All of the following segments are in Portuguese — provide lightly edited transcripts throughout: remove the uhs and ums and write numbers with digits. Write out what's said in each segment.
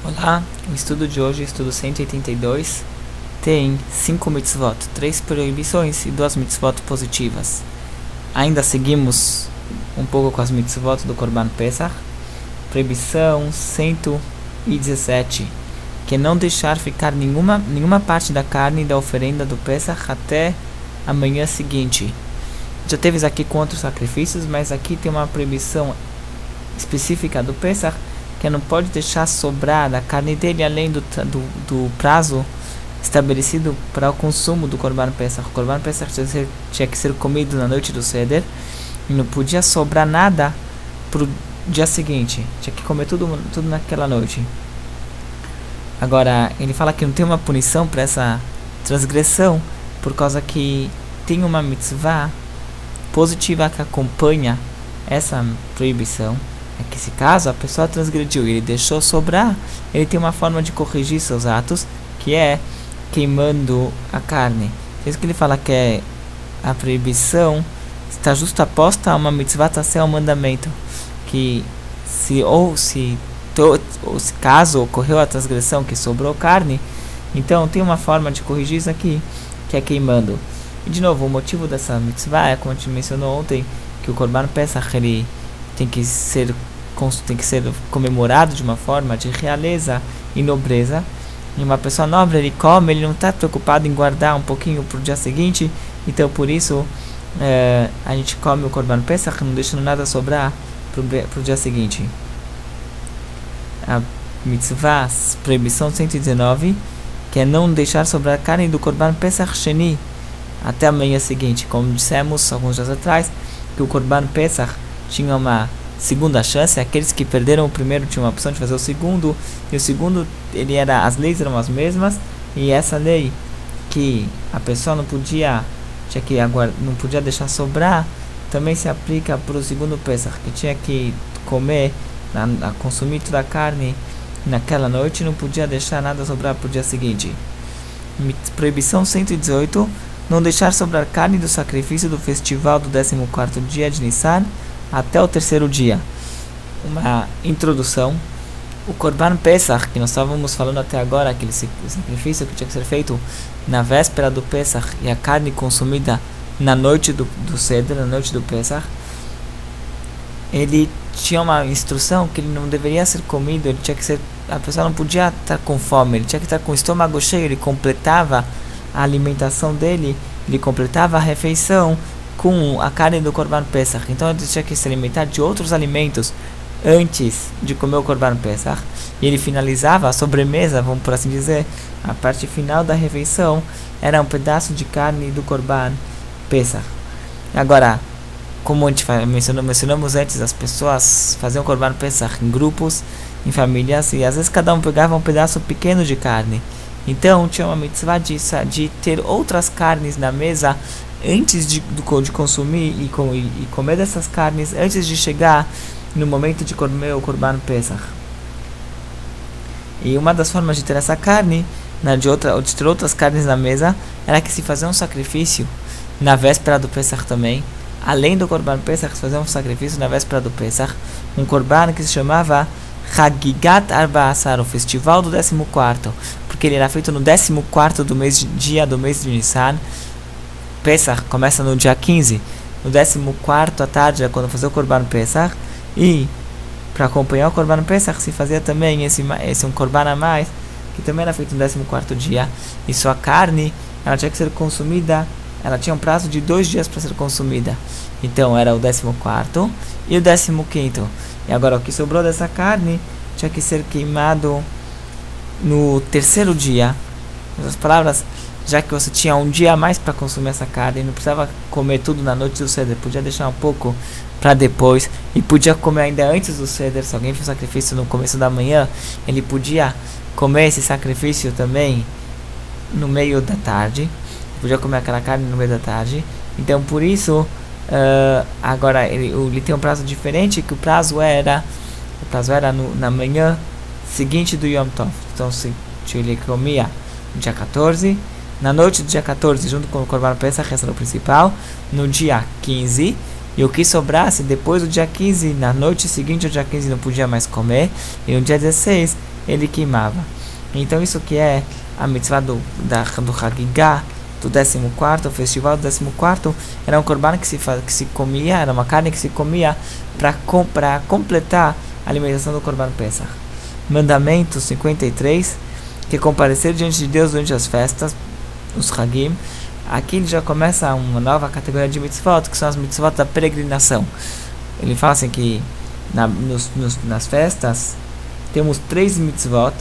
Olá, o estudo de hoje, estudo 182, tem 5 mitzvot, 3 proibições e 2 mitzvot positivas. Ainda seguimos um pouco com as mitzvot do Korban Pesach. Proibição 117, que é não deixar ficar nenhuma parte da carne da oferenda do Pesach até a manhã seguinte. Já teve isso aqui com outros sacrifícios, mas aqui tem uma proibição específica do Pesach, que não pode deixar sobrar da carne dele além do prazo estabelecido para o consumo do Korban Pesach. O Korban Pesach tinha que ser comido na noite do Seder e não podia sobrar nada para o dia seguinte. Tinha que comer tudo naquela noite. Agora, ele fala que não tem uma punição para essa transgressão, por causa que tem uma mitzvah positiva que acompanha essa proibição. É que se caso a pessoa transgrediu e ele deixou sobrar, ele tem uma forma de corrigir seus atos, que é queimando a carne. É isso que ele fala, que é a proibição está justaposta a uma mitzvah, tassé, ao mandamento, que se caso ocorreu a transgressão que sobrou carne, então tem uma forma de corrigir isso aqui, que é queimando. E de novo, o motivo dessa mitzvah é, como a gente mencionou ontem, que o Korban Pesach ele tem que ser comemorado de uma forma de realeza e nobreza. E uma pessoa nobre, ele come, ele não está preocupado em guardar um pouquinho para o dia seguinte. Então por isso a gente come o Korban Pesach, não deixando nada sobrar para o dia seguinte. A mitzvah, proibição 119, que é não deixar sobrar carne do Korban Pesach Sheni até a manhã seguinte. Como dissemos alguns dias atrás, que o Korban Pesach tinha uma segunda chance. Aqueles que perderam o primeiro tinham a opção de fazer o segundo, e o segundo, as leis eram as mesmas, e essa lei que a pessoa não podia deixar sobrar, também se aplica para o segundo Pesach, que tinha que comer, consumir toda a carne naquela noite, não podia deixar nada sobrar para o dia seguinte. Proibição 118, não deixar sobrar carne do sacrifício do festival do 14º dia de Nissan até o terceiro dia. Uma introdução. O Korban Pesach, que nós estávamos falando até agora, aquele sacrifício que tinha que ser feito na véspera do Pesach e a carne consumida na noite do Seder, na noite do Pesach, ele tinha uma instrução que ele não deveria ser comido, ele tinha que ser, a pessoa não podia estar com fome, ele tinha que estar com o estômago cheio, ele completava a alimentação dele, ele completava a refeição com a carne do Korban Pesach. Então ele tinha que se alimentar de outros alimentos antes de comer o Korban Pesach, e ele finalizava a sobremesa, vamos por assim dizer, a parte final da refeição era um pedaço de carne do Korban Pesach. Agora, como a gente mencionamos antes, as pessoas faziam o Korban Pesach em grupos, em famílias, e às vezes cada um pegava um pedaço pequeno de carne. Então tinha uma mitzvah de ter outras carnes na mesa antes de consumir e comer dessas carnes antes de chegar no momento de comer o Korban Pesach. E uma das formas de ter essa carne, de ter outras carnes na mesa, era que se fazia um sacrifício na véspera do Pesach também. Além do Korban Pesach, se fazia um sacrifício na véspera do Pesach, um Korban que se chamava Chagigat Arba Asar, o festival do 14º, porque ele era feito no 14º dia do mês de Nissan. Pesach começa no dia 15, no 14º à tarde é quando fazia o Korban Pesach, e para acompanhar o Korban Pesach se fazia também esse um Korban a mais, que também era feito no 14º dia, e sua carne, ela tinha que ser consumida, ela tinha um prazo de 2 dias para ser consumida. Então era o 14º e o 15º, e agora o que sobrou dessa carne tinha que ser queimado no terceiro dia. Em outras palavras, já que você tinha um dia a mais para consumir essa carne, não precisava comer tudo na noite do Seder, podia deixar um pouco para depois, e podia comer ainda antes do Seder. Se alguém fez sacrifício no começo da manhã, ele podia comer esse sacrifício também no meio da tarde, podia comer aquela carne no meio da tarde. Então por isso, agora ele tem um prazo diferente, que o prazo era na manhã seguinte do Yom Tov. Então se ele comia no dia 14, na noite do dia 14, junto com o Korban Pesach, essa era o principal, no dia 15, e o que sobrasse depois do dia 15, na noite seguinte ao dia 15 não podia mais comer, e no dia 16 ele queimava. Então isso que é a mitzvah do Hagigah, do 14º, o festival do 14º, era um korban que se comia, era uma carne que se comia para completar a alimentação do korban Pesach. Mandamento 53, que é comparecer diante de Deus durante as festas, os Hagim. Aqui ele já começa uma nova categoria de mitzvot, que são as mitzvot da peregrinação. Ele fala assim que nas festas temos 3 mitzvot,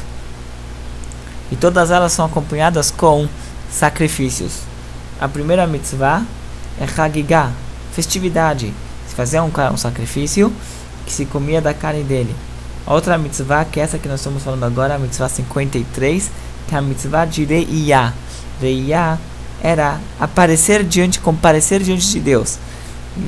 e todas elas são acompanhadas com sacrifícios. A primeira mitzvah é Hagigah, festividade. Se fazia um sacrifício que se comia da carne dele. A outra mitzvah, que é essa que nós estamos falando agora, a mitzvah 53, que é a mitzvah de Reiyah. Reiyah era comparecer diante de Deus.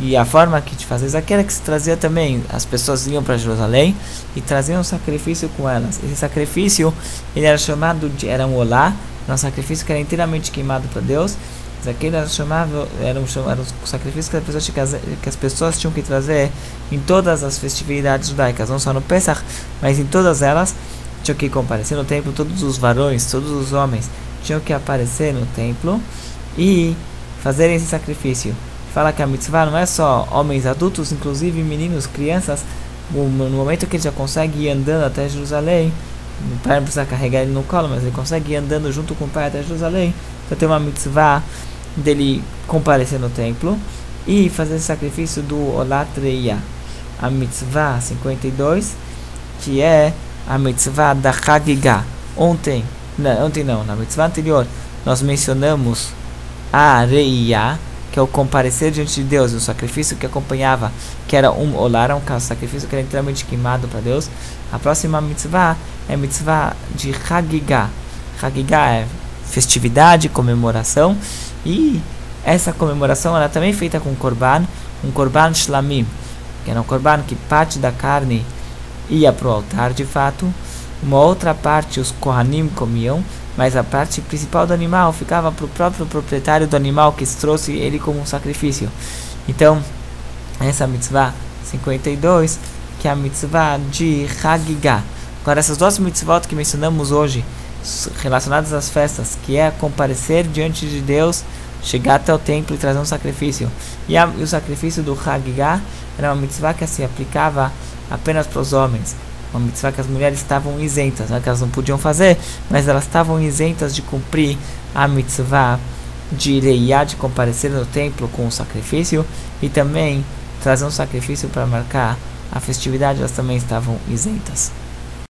E a forma que de fazer isso aqui era que se trazia também, as pessoas iam para Jerusalém e traziam um sacrifício com elas. Esse sacrifício, ele era chamado de, era um olá, era um sacrifício que era inteiramente queimado para Deus. Isso aqui era um sacrifício que as pessoas tinham que trazer em todas as festividades judaicas, não só no Pesach, mas em todas elas tinham que comparecer no templo. Todos os varões, todos os homens tinham que aparecer no templo e fazerem esse sacrifício. Fala que a mitzvah não é só homens adultos, inclusive meninos, crianças. No momento que ele já consegue ir andando até Jerusalém, o pai não precisa carregar ele no colo, mas ele consegue ir andando junto com o pai até Jerusalém. Então tem uma mitzvah dele comparecer no templo e fazer esse sacrifício do Olat Reiyah. A mitzvah 52, que é a mitzvah da Hagigah. Na mitzvah anterior nós mencionamos a Reiyah, que é o comparecer diante de Deus, o sacrifício que acompanhava, que era um olar, um sacrifício que era inteiramente queimado para Deus. A próxima mitzvah é a mitzvah de Hagigah. Hagigah é festividade, comemoração, e essa comemoração era também feita com um korban shlamim, que era um korban que parte da carne ia para o altar de fato, uma outra parte os kohanim comiam, mas a parte principal do animal ficava para o próprio proprietário do animal que trouxe ele como um sacrifício. Então, essa mitzvah 52, que é a mitzvah de Hagigah. Agora, essas duas mitzvot que mencionamos hoje, relacionadas às festas, que é comparecer diante de Deus, chegar até o templo e trazer um sacrifício. E o sacrifício do Hagigah era uma mitzvah que se aplicava apenas para os homens. Uma mitzvah que as mulheres estavam isentas, que elas não podiam fazer, mas elas estavam isentas de cumprir a mitzvah de Reiyah, de comparecer no templo com o sacrifício, e também trazer um sacrifício para marcar a festividade, elas também estavam isentas.